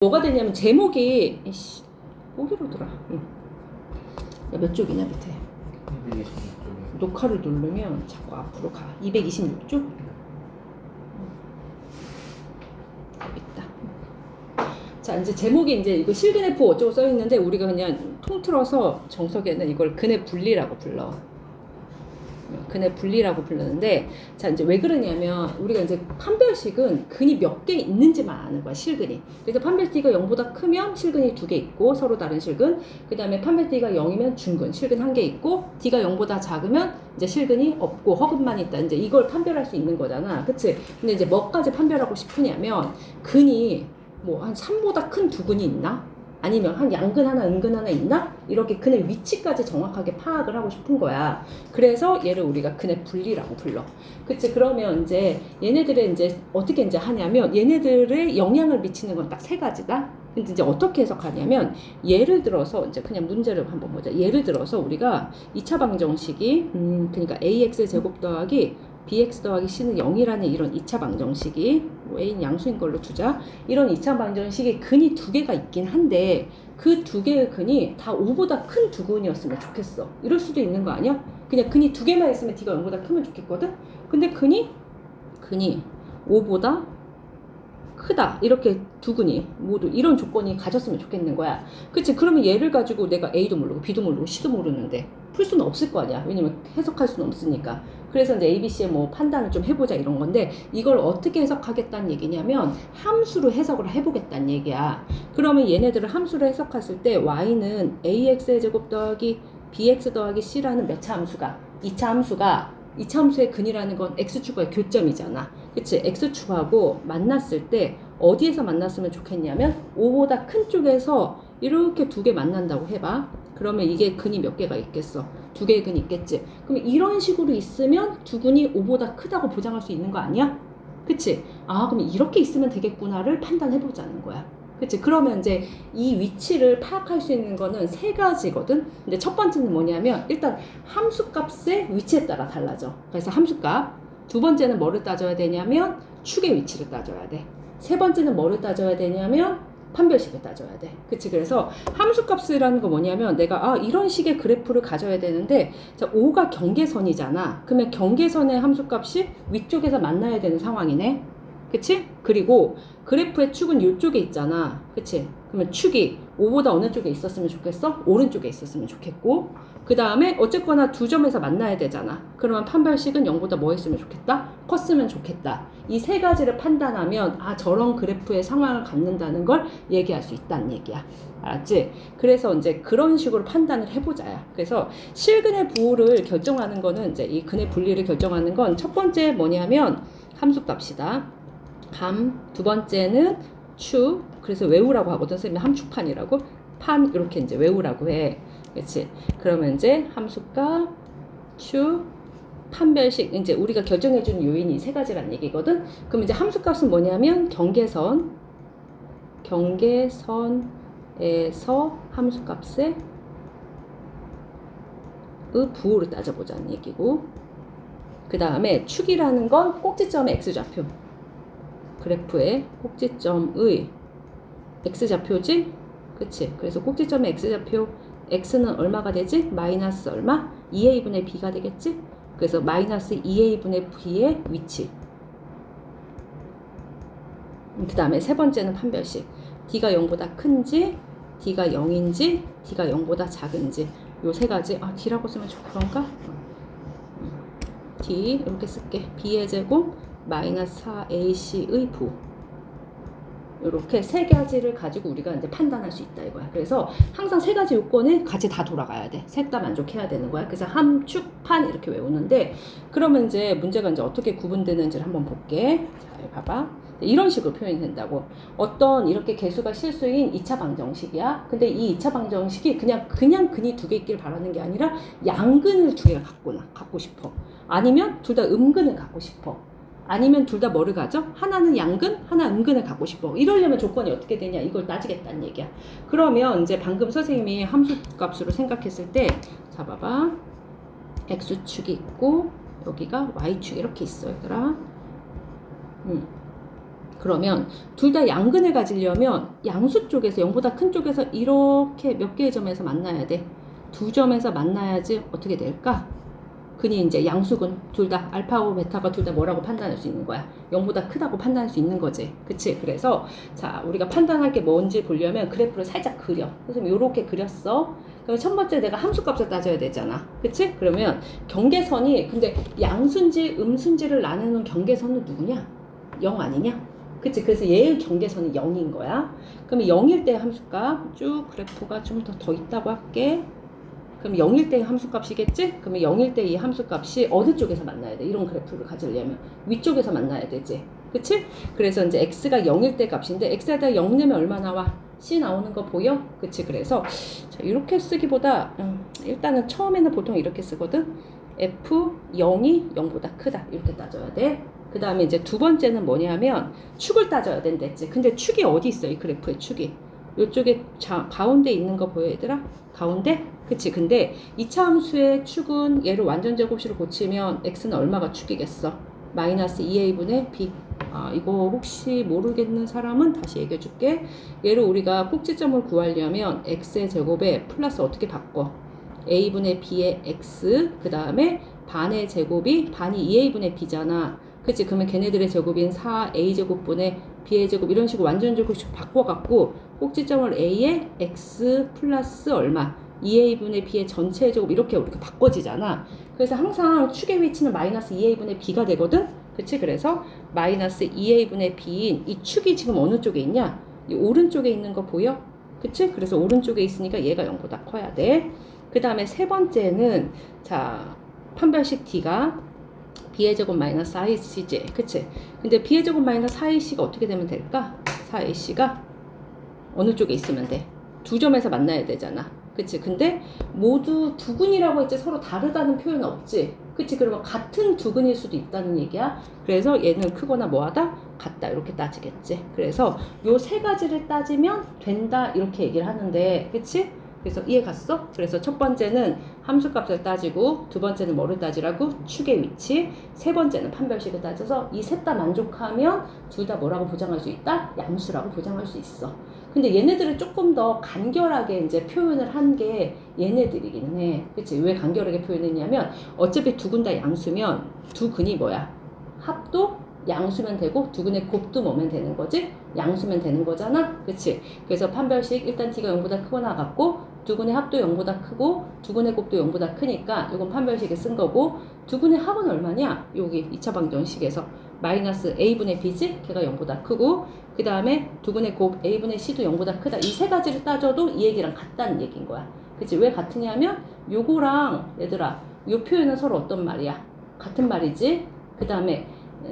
뭐가 되냐면 제목이 이씨 거기로 들어. 몇 쪽이냐 밑에 226쪽에. 녹화를 누르면 자꾸 앞으로 가. 226쪽 여기 있다. 자, 이제 제목이 이제 이거 실근해프 어쩌고 써 있는데 우리가 그냥 통틀어서 정석에는 이걸 근해 분리라고 불러. 근해 분리라고 부르는데, 자, 이제 왜 그러냐면 우리가 이제 판별식은 근이 몇 개 있는지만 아는 거야, 실근이. 그래서 판별 t가 0보다 크면 실근이 2개 있고 서로 다른 실근. 그 다음에 판별 t가 0이면 중근, 실근 1개 있고, t가 0보다 작으면 이제 실근이 없고 허근만 있다. 이제 이걸 판별할 수 있는 거잖아, 그치? 근데 이제 뭐까지 판별하고 싶으냐면 근이 뭐 한 3보다 큰 두 근이 있나? 아니면 한 양근 하나, 음근 하나 있나? 이렇게 근의 위치까지 정확하게 파악을 하고 싶은 거야. 그래서 얘를 우리가 근의 분리라고 불러. 그치? 그러면 이제 얘네들의 이제 어떻게 이제 하냐면 얘네들의 영향을 미치는 건 딱 세 가지다. 근데 이제 어떻게 해석하냐면 예를 들어서 이제 그냥 문제를 한번 보자. 예를 들어서 우리가 2차 방정식이 그러니까 ax 제곱 더하기 bx 더하기 c는 0이라는 이런 2차 방정식이 뭐 a는 양수인 걸로 두자. 이런 2차 방정식이 근이 두 개가 있긴 한데 그 두 개의 근이 다 5보다 큰 두 근이었으면 좋겠어. 이럴 수도 있는 거 아니야? 그냥 근이 두 개만 있으면 d가 0보다 크면 좋겠거든? 근데 근이 5보다 크다. 이렇게 두 근이 모두 이런 조건이 가졌으면 좋겠는 거야. 그치? 그러면 얘를 가지고 내가 A도 모르고 B도 모르고 C도 모르는데 풀 수는 없을 거 아니야. 왜냐면 해석할 수는 없으니까. 그래서 이제 A, B, C의 뭐 판단을 좀 해보자 이런 건데, 이걸 어떻게 해석하겠다는 얘기냐면 함수로 해석을 해보겠다는 얘기야. 그러면 얘네들을 함수로 해석했을 때 Y는 AX의 제곱 더하기 BX 더하기 C라는 몇 차 함수가 2차 함수가 2차 함수의 근이라는 건 X축과의 교점이잖아. 그치? X축하고 만났을 때 어디에서 만났으면 좋겠냐면 5보다 큰 쪽에서 이렇게 두 개 만난다고 해봐. 그러면 이게 근이 몇 개가 있겠어? 두 개의 근이 있겠지? 그럼 이런 식으로 있으면 두 근이 5보다 크다고 보장할 수 있는 거 아니야? 그치? 아, 그럼 이렇게 있으면 되겠구나를 판단해보자는 거야. 그치? 그러면 이제 이 위치를 파악할 수 있는 거는 세 가지거든? 근데 첫 번째는 뭐냐면 일단 함수값의 위치에 따라 달라져. 그래서 함수값. 두 번째는 뭐를 따져야 되냐면 축의 위치를 따져야 돼. 세 번째는 뭐를 따져야 되냐면 판별식을 따져야 돼. 그치? 그래서 함수값이라는 거 뭐냐면 내가 이런 식의 그래프를 가져야 되는데, 자, 5가 경계선이잖아. 그러면 경계선의 함수값이 위쪽에서 만나야 되는 상황이네. 그치? 그리고 그래프의 축은 이쪽에 있잖아. 그치? 그러면 축이 5보다 어느 쪽에 있었으면 좋겠어? 오른쪽에 있었으면 좋겠고, 그 다음에 어쨌거나 두 점에서 만나야 되잖아. 그러면 판별식은 0보다 뭐 했으면 좋겠다? 컸으면 좋겠다. 이 세 가지를 판단하면 저런 그래프의 상황을 갖는다는 걸 얘기할 수 있다는 얘기야. 알았지? 그래서 이제 그런 식으로 판단을 해보자야. 그래서 실근의 부호를 결정하는 거는 이제 이 근의 분리를 결정하는 건 첫 번째 뭐냐면 함수값이다. 두 번째는 축. 그래서 외우라고 하거든. 선생님이 함축판이라고. 판 이렇게 이제 외우라고 해. 그렇지? 그러면 이제 함수값, 축, 판별식, 이제 우리가 결정해주는 요인이 세 가지란 얘기거든. 그럼 이제 함수값은 뭐냐면 경계선에서 함수값의 부호를 따져보자는 얘기고, 그 다음에 축이라는 건 꼭지점의 x좌표, 그래프의 꼭지점의 x좌표지? 그치? 그래서 꼭지점의 x좌표 x는 얼마가 되지? 마이너스 얼마? 2a분의 b가 되겠지? 그래서 마이너스 2a분의 b의 위치. 그 다음에 세 번째는 판별식. d가 0보다 큰지, d가 0인지, d가 0보다 작은지. 요 세 가지. d라고 쓰면 좀 그런가? d 이렇게 쓸게. b의 제곱 마이너스 4ac의 부. 이렇게 세 가지를 가지고 우리가 이제 판단할 수 있다 이거야. 그래서 항상 세 가지 요건을 같이 다 돌아가야 돼. 셋 다 만족해야 되는 거야. 그래서 함, 축, 판 이렇게 외우는데, 그러면 이제 문제가 이제 어떻게 구분되는지를 한번 볼게. 자, 봐봐. 이런 식으로 표현이 된다고. 어떤 이렇게 개수가 실수인 2차 방정식이야. 근데 이 2차 방정식이 그냥 근이 두 개 있길 바라는 게 아니라 양근을 두 개가 갖고 싶어. 아니면 둘 다 음근을 갖고 싶어. 아니면 둘 다 뭐를 가져? 하나는 양근, 하나 음근을 갖고 싶어. 이러려면 조건이 어떻게 되냐? 이걸 따지겠다는 얘기야. 그러면 이제 방금 선생님이 함수값으로 생각했을 때, 자, 봐봐. x축이 있고, 여기가 y축 이렇게 있어, 얘들아. 그러면 둘 다 양근을 가지려면 양수 쪽에서 0보다 큰 쪽에서 이렇게 몇 개의 점에서 만나야 돼. 두 점에서 만나야지 어떻게 될까? 그니 이제 양수근 둘 다 알파하고 베타가 둘 다 뭐라고 판단할 수 있는 거야. 0보다 크다고 판단할 수 있는 거지. 그치? 그래서 자 우리가 판단할 게 뭔지 보려면 그래프를 살짝 그려. 그래서 이렇게 그렸어. 그럼 첫 번째 내가 함수값을 따져야 되잖아. 그치? 그러면 경계선이 근데 양수인지 음수인지를 나누는 경계선은 누구냐? 0 아니냐? 그치? 그래서 얘의 경계선은 0인 거야. 그럼 0일 때 함수값 쭉 그래프가 좀 더 있다고 할게. 그럼 0일 때의 함수값이겠지? 그러면 0일 때 이 함수값이 어느 쪽에서 만나야 돼? 이런 그래프를 가지려면 위쪽에서 만나야 되지. 그치? 그래서 이제 x가 0일 때 값인데 x에다 0 넣으면 얼마 나와? c 나오는 거 보여? 그치? 그래서 자, 이렇게 쓰기보다 일단은 처음에는 보통 이렇게 쓰거든. f 0이 0보다 크다 이렇게 따져야 돼. 그 다음에 이제 두 번째는 뭐냐면 축을 따져야 된댔지. 근데 축이 어디 있어? 이 그래프의 축이 이쪽에 가운데 있는 거 보여 얘들아? 가운데? 그치? 근데 2차 함수의 축은 얘를 완전 제곱식으로 고치면 x는 얼마가 축이겠어? 마이너스 2a분의 b. 아 이거 혹시 모르겠는 사람은 다시 얘기해 줄게. 얘를 우리가 꼭지점을 구하려면 x의 제곱에 플러스 어떻게 바꿔? a분의 b의 x 그 다음에 반의 제곱이 반이 2a분의 b잖아. 그치? 그러면 걔네들의 제곱인 4a제곱분의 b의 제곱 이런 식으로 완전 제곱식 바꿔갖고 꼭지점을 a의 x 플러스 얼마 2a분의 b의 전체 제곱 이렇게 우리가 바꿔지잖아. 그래서 항상 축의 위치는 마이너스 2a분의 b가 되거든. 그치? 그래서 마이너스 2a분의 b인 이 축이 지금 어느 쪽에 있냐? 이 오른쪽에 있는 거 보여? 그치? 그래서 오른쪽에 있으니까 얘가 0보다 커야 돼. 그 다음에 세 번째는 자 판별식 t가 b의 제곱 마이너스 4ac지. 그치? 근데 b의 제곱 마이너스 4ac가 어떻게 되면 될까? 4ac가 어느 쪽에 있으면 돼? 두 점에서 만나야 되잖아. 그치? 근데 모두 두근이라고 했지 서로 다르다는 표현 없지? 그치? 그러면 같은 두근일 수도 있다는 얘기야. 그래서 얘는 크거나 뭐하다? 같다 이렇게 따지겠지. 그래서 요 세 가지를 따지면 된다 이렇게 얘기를 하는데 그치? 그래서 이해 갔어? 그래서 첫 번째는 함수값을 따지고 두 번째는 뭐를 따지라고? 축의 위치. 세 번째는 판별식을 따져서 이 셋 다 만족하면 둘 다 뭐라고 보장할 수 있다? 양수라고 보장할 수 있어. 근데 얘네들은 조금 더 간결하게 이제 표현을 한 게 얘네들이기는 해. 그치? 왜 간결하게 표현했냐면 어차피 두 근 다 양수면 두 근이 뭐야? 합도 양수면 되고 두 근의 곱도 뭐면 되는 거지? 양수면 되는 거잖아? 그치? 그래서 판별식 일단 t가 0보다 크거나 같고 두 근의 합도 0보다 크고 두 근의 곱도 0보다 크니까 이건 판별식에 쓴 거고 두 근의 합은 얼마냐? 여기 2차 방정식에서 마이너스 a분의 b지? 걔가 0보다 크고 그 다음에 두 근의 곱 a분의 c도 0보다 크다. 이 세 가지를 따져도 이 얘기랑 같다는 얘기인 거야. 그치? 왜 같으냐면 요거랑 얘들아 요 표현은 서로 어떤 말이야? 같은 말이지? 그 다음에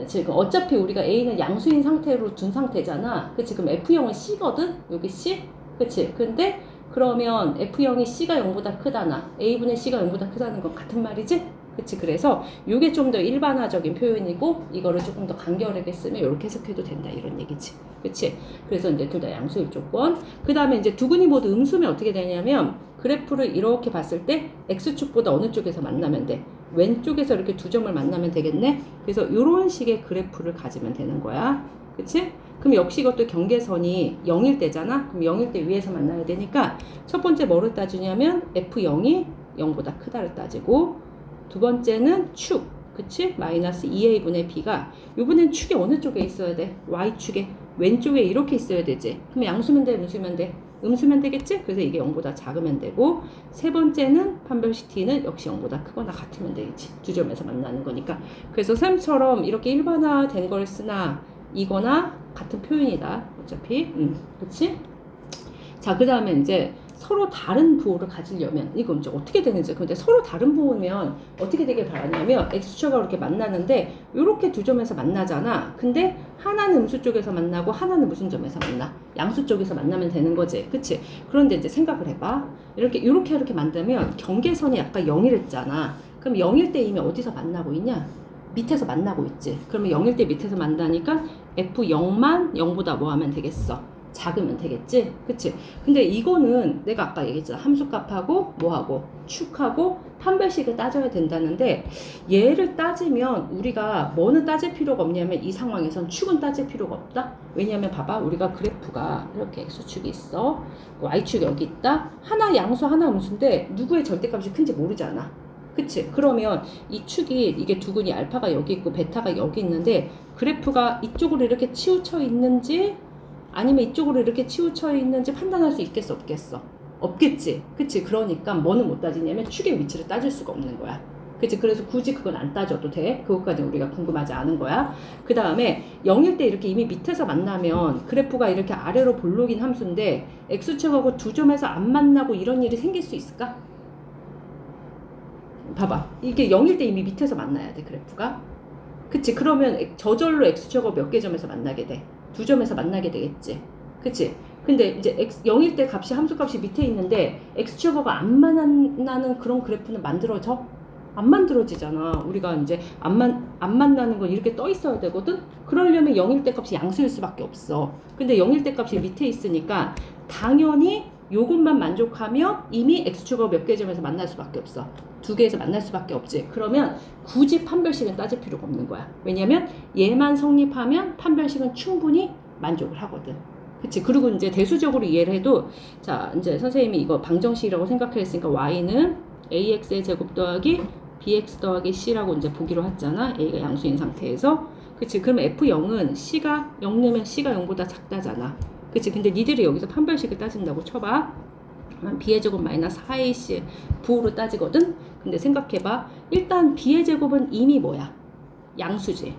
지금 어차피 우리가 A는 양수인 상태로 둔 상태잖아. 그치? 그럼 F0은 C거든? 여기 C? 그치? 근데 그러면 F0이 C가 0보다 크다나 A분의 C가 0보다 크다는 건 같은 말이지? 그치? 그래서 이게 좀 더 일반화적인 표현이고 이거를 조금 더 간결하게 쓰면 이렇게 해석해도 된다 이런 얘기지. 그치? 그래서 이제 둘 다 양수일 조건. 그 다음에 이제 두 근이 모두 음수면 어떻게 되냐면 그래프를 이렇게 봤을 때 X축보다 어느 쪽에서 만나면 돼? 왼쪽에서 이렇게 두 점을 만나면 되겠네? 그래서 이런 식의 그래프를 가지면 되는 거야. 그치? 그럼 역시 이것도 경계선이 0일 때잖아? 그럼 0일 때 위에서 만나야 되니까 첫 번째 뭐를 따지냐면 F0이 0보다 크다를 따지고 두 번째는 축. 그치? 마이너스 2a분의 b가 이번엔 축이 어느 쪽에 있어야 돼? y축에 왼쪽에 이렇게 있어야 되지. 그럼 양수면 돼? 음수면 돼? 음수면 되겠지? 그래서 이게 0보다 작으면 되고 세 번째는 판별식 t는 역시 0보다 크거나 같으면 되겠지. 두 점에서 만나는 거니까. 그래서 쌤처럼 이렇게 일반화된 걸 쓰나 이거나 같은 표현이다. 어차피 그치? 자 그 다음에 이제 서로 다른 부호를 가지려면 이건 이제 어떻게 되는지. 근데 서로 다른 부호면 어떻게 되길 바라냐면 x축하고 이렇게 만나는데 이렇게 두 점에서 만나잖아. 근데 하나는 음수 쪽에서 만나고 하나는 무슨 점에서 만나? 양수 쪽에서 만나면 되는 거지. 그치? 그런데 이제 생각을 해봐. 이렇게 만들면 경계선이 아까 0이랬잖아. 그럼 0일 때 이미 어디서 만나고 있냐? 밑에서 만나고 있지. 그러면 0일 때 밑에서 만나니까 F0만 0보다 뭐 하면 되겠어? 작으면 되겠지? 그치? 근데 이거는 내가 아까 얘기했잖아. 함수값하고 뭐하고 축하고 판별식을 따져야 된다는데 얘를 따지면 우리가 뭐는 따질 필요가 없냐면 이 상황에선 축은 따질 필요가 없다. 왜냐면 봐봐. 우리가 그래프가 이렇게 x축이 있어. y축이 여기 있다. 하나 양수 하나 음수인데 누구의 절대값이 큰지 모르잖아. 그치? 그러면 이 축이 이게 두근이 알파가 여기 있고 베타가 여기 있는데 그래프가 이쪽으로 이렇게 치우쳐 있는지 아니면 이쪽으로 이렇게 치우쳐 있는지 판단할 수 있겠어 없겠어? 없겠지. 그치? 그러니까 뭐는 못 따지냐면 축의 위치를 따질 수가 없는 거야. 그치? 그래서 굳이 그건 안 따져도 돼. 그것까지 우리가 궁금하지 않은 거야. 그 다음에 0일 때 이렇게 이미 밑에서 만나면 그래프가 이렇게 아래로 볼록인 함수인데 x축하고 두 점에서 안 만나고 이런 일이 생길 수 있을까? 봐봐. 이게 0일 때 이미 밑에서 만나야 돼, 그래프가. 그치? 그러면 저절로 x축하고 몇 개 점에서 만나게 돼? 두 점에서 만나게 되겠지. 그치? 근데 이제 0일 때 값이 함수값이 밑에 있는데 x축하고 안 만나는 그런 그래프는 만들어져? 안 만들어지잖아. 우리가 이제 안 만나는 건 이렇게 떠 있어야 되거든? 그러려면 0일 때 값이 양수일 수밖에 없어. 근데 0일 때 값이 밑에 있으니까 당연히 요것만 만족하면 이미 x축하고 몇 개 점에서 만날 수밖에 없어. 두 개에서 만날 수밖에 없지. 그러면 굳이 판별식은 따질 필요가 없는 거야. 왜냐면 얘만 성립하면 판별식은 충분히 만족을 하거든. 그치? 그리고 이제 대수적으로 이해를 해도 자, 이제 선생님이 이거 방정식이라고 생각했으니까 y는 ax의 제곱 더하기 bx 더하기 c라고 이제 보기로 했잖아. a가 양수인 상태에서. 그치? 그럼 f0은 c가 0 내면 c가 0보다 작다잖아. 그치? 근데 니들이 여기서 판별식을 따진다고 쳐봐. b의 제곱 마이너스 4ac 부호로 따지거든? 근데 생각해봐. 일단 b의 제곱은 이미 뭐야? 양수지.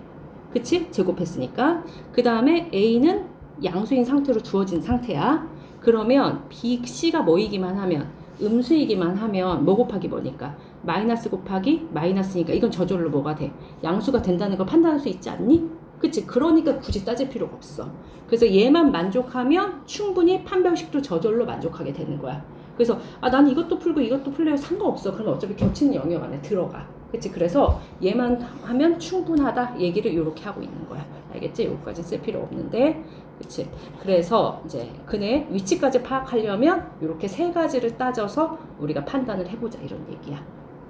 그치? 제곱했으니까. 그 다음에 a는 양수인 상태로 주어진 상태야. 그러면 c가 뭐이기만 하면 음수이기만 하면 뭐 곱하기 뭐니까? 마이너스 곱하기 마이너스니까 이건 저절로 뭐가 돼? 양수가 된다는 걸 판단할 수 있지 않니? 그치? 그러니까 굳이 따질 필요가 없어. 그래서 얘만 만족하면 충분히 판별식도 저절로 만족하게 되는 거야. 그래서 나는 이것도 풀고 이것도 풀려요. 상관없어. 그러면 어차피 겹치는 영역 안에 들어가. 그치? 그래서 얘만 하면 충분하다 얘기를 이렇게 하고 있는 거야. 알겠지? 여기까지 쓸 필요 없는데. 그치? 그래서 이제 근의 위치까지 파악하려면 이렇게 세 가지를 따져서 우리가 판단을 해보자 이런 얘기야.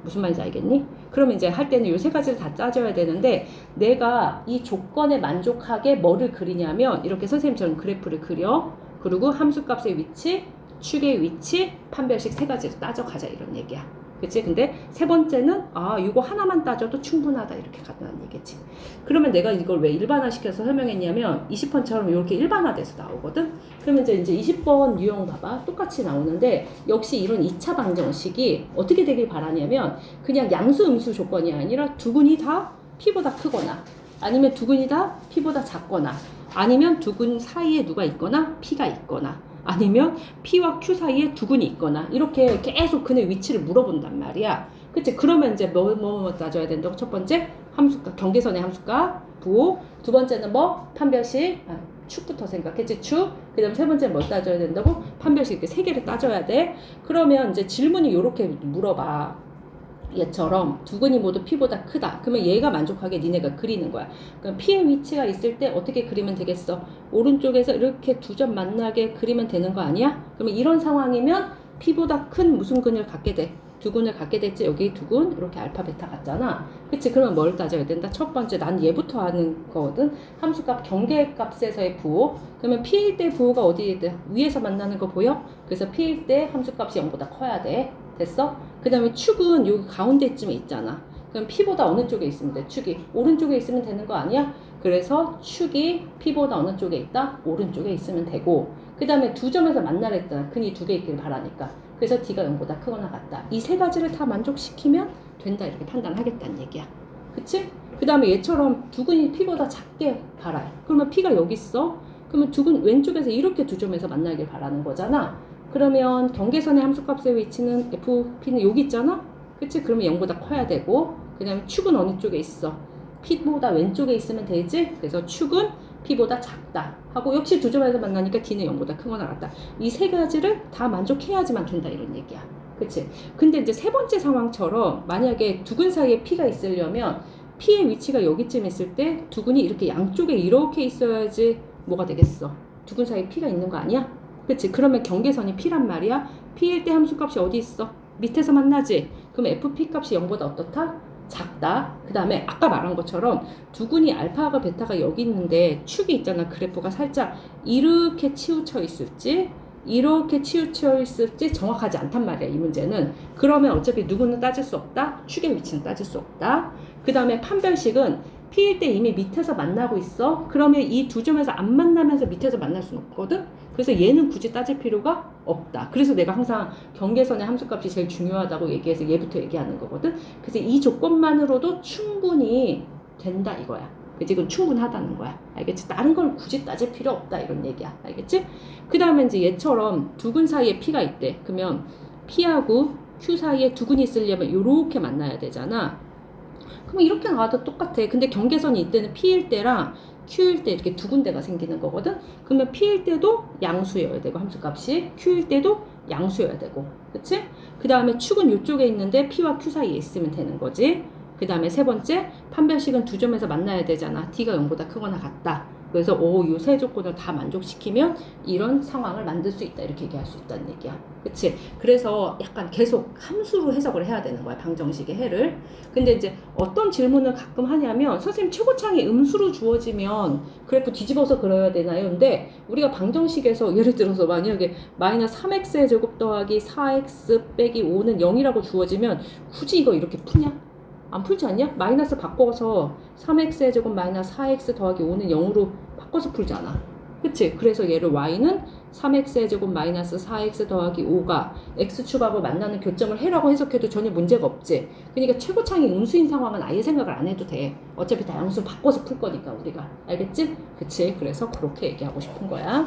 무슨 말인지 알겠니? 그러면 이제 할 때는 이 세 가지를 다 따져야 되는데 내가 이 조건에 만족하게 뭐를 그리냐면 이렇게 선생님처럼 그래프를 그려. 그리고 함수값의 위치, 축의 위치, 판별식 세 가지를 따져가자 이런 얘기야. 그치? 근데 세 번째는 이거 하나만 따져도 충분하다 이렇게 간다는 얘기지. 그러면 내가 이걸 왜 일반화시켜서 설명했냐면 20번처럼 이렇게 일반화돼서 나오거든? 그러면 이제 20번 유형 봐봐. 똑같이 나오는데 역시 이런 2차 방정식이 어떻게 되길 바라냐면 그냥 양수 음수 조건이 아니라 두근이 다 p보다 크거나 아니면 두근이 다 p보다 작거나 아니면 두근 사이에 누가 있거나 p가 있거나 아니면 P와 Q 사이에 두근이 있거나 이렇게 계속 그의 위치를 물어본단 말이야. 그치? 그러면 이제 뭐 따져야 된다고? 첫 번째 함수값, 경계선의 함수값, 부호. 두 번째는 뭐? 판별식. 축부터 생각했지? 축. 그 다음 세 번째는 뭐 따져야 된다고? 판별식. 이렇게 세 개를 따져야 돼. 그러면 이제 질문이 이렇게 물어봐. 얘처럼 두근이 모두 P보다 크다. 그러면 얘가 만족하게 니네가 그리는 거야. 그럼 P의 위치가 있을 때 어떻게 그리면 되겠어? 오른쪽에서 이렇게 두 점 만나게 그리면 되는 거 아니야? 그러면 이런 상황이면 P보다 큰 무슨 근을 갖게 돼? 두근을 갖게 됐지. 여기 두근 이렇게 알파 베타 같잖아. 그치? 그러면 뭘 따져야 된다? 첫 번째 난 얘부터 하는 거거든. 함수값 경계값에서의 부호. 그러면 P일 때 부호가 어디에 돼? 위에서 만나는 거 보여? 그래서 P일 때 함수값이 0보다 커야 돼. 됐어? 그 다음에 축은 여기 가운데쯤에 있잖아. 그럼 P보다 어느 쪽에 있으면 돼? 축이 오른쪽에 있으면 되는 거 아니야? 그래서 축이 P보다 어느 쪽에 있다? 오른쪽에 있으면 되고 그 다음에 두 점에서 만나라 했잖아. 근이 두 개 있길 바라니까. 그래서 D가 0보다 크거나 같다. 이 세 가지를 다 만족시키면 된다 이렇게 판단하겠다는 얘기야. 그치? 그 다음에 얘처럼 두근이 P보다 작게 바라요. 그러면 P가 여기 있어. 그러면 두근 왼쪽에서 이렇게 두 점에서 만나길 바라는 거잖아. 그러면 경계선의 함수값의 위치는 FP는 여기 있잖아? 그치? 그러면 0보다 커야 되고 그 다음에 축은 어느 쪽에 있어? P보다 왼쪽에 있으면 되지? 그래서 축은 P보다 작다 하고 역시 두 점에서 만나니까 D는 0보다 크거나 같다. 이 세 가지를 다 만족해야지만 된다 이런 얘기야. 그치? 근데 이제 세 번째 상황처럼 만약에 두근 사이에 P가 있으려면 P의 위치가 여기쯤 있을 때 두근이 이렇게 양쪽에 이렇게 있어야지 뭐가 되겠어? 두근 사이에 P가 있는 거 아니야? 그치? 그러면 경계선이 P란 말이야. P일 때 함수값이 어디 있어? 밑에서 만나지? 그럼 FP 값이 0보다 어떻다? 작다. 그 다음에 아까 말한 것처럼 두근이 알파가 베타가 여기 있는데 축이 있잖아. 그래프가 살짝 이렇게 치우쳐 있을지 이렇게 치우쳐 있을지 정확하지 않단 말이야. 이 문제는. 그러면 어차피 누구는 따질 수 없다. 축의 위치는 따질 수 없다. 그 다음에 판별식은 P일 때 이미 밑에서 만나고 있어. 그러면 이 두 점에서 안 만나면서 밑에서 만날 수는 없거든. 그래서 얘는 굳이 따질 필요가 없다. 그래서 내가 항상 경계선의 함수값이 제일 중요하다고 얘기해서 얘부터 얘기하는 거거든. 그래서 이 조건만으로도 충분히 된다 이거야. 그치? 이건 충분하다는 거야. 알겠지? 다른 걸 굳이 따질 필요 없다 이런 얘기야. 알겠지? 그 다음에 이제 얘처럼 두근 사이에 P가 있대. 그러면 P하고 Q 사이에 두근이 있으려면 이렇게 만나야 되잖아. 그럼 이렇게 나와도 똑같아. 근데 경계선이 이때는 P일 때랑 Q일 때 이렇게 두 군데가 생기는 거거든. 그러면 P일 때도 양수여야 되고 함수값이 Q일 때도 양수여야 되고, 그치? 그 다음에 축은 이쪽에 있는데 P와 Q 사이에 있으면 되는 거지. 그 다음에 세 번째 판별식은 두 점에서 만나야 되잖아. T가 0보다 크거나 같다. 그래서 요 세 조건을 다 만족시키면 이런 상황을 만들 수 있다. 이렇게 얘기할 수 있다는 얘기야. 그치? 그래서 약간 계속 함수로 해석을 해야 되는 거야. 방정식의 해를. 근데 이제 어떤 질문을 가끔 하냐면 선생님 최고창이 음수로 주어지면 그래프 뒤집어서 그려야 되나요? 근데 우리가 방정식에서 예를 들어서 만약에 마이너스 3x의 제곱 더하기 4x 빼기 5는 0이라고 주어지면 굳이 이거 이렇게 푸냐? 안 풀지 않냐? 마이너스 바꿔서 3x의 제곱 마이너스 4x 더하기 5는 0으로 바꿔서 풀잖아. 그치? 그래서 얘를 y는 3x의 제곱 마이너스 4x 더하기 5가 x축하고 만나는 교점을 해라고 해석해도 전혀 문제가 없지. 그러니까 최고창이 음수인 상황은 아예 생각을 안 해도 돼. 어차피 다 양수 바꿔서 풀 거니까 우리가. 알겠지? 그치? 그래서 그렇게 얘기하고 싶은 거야.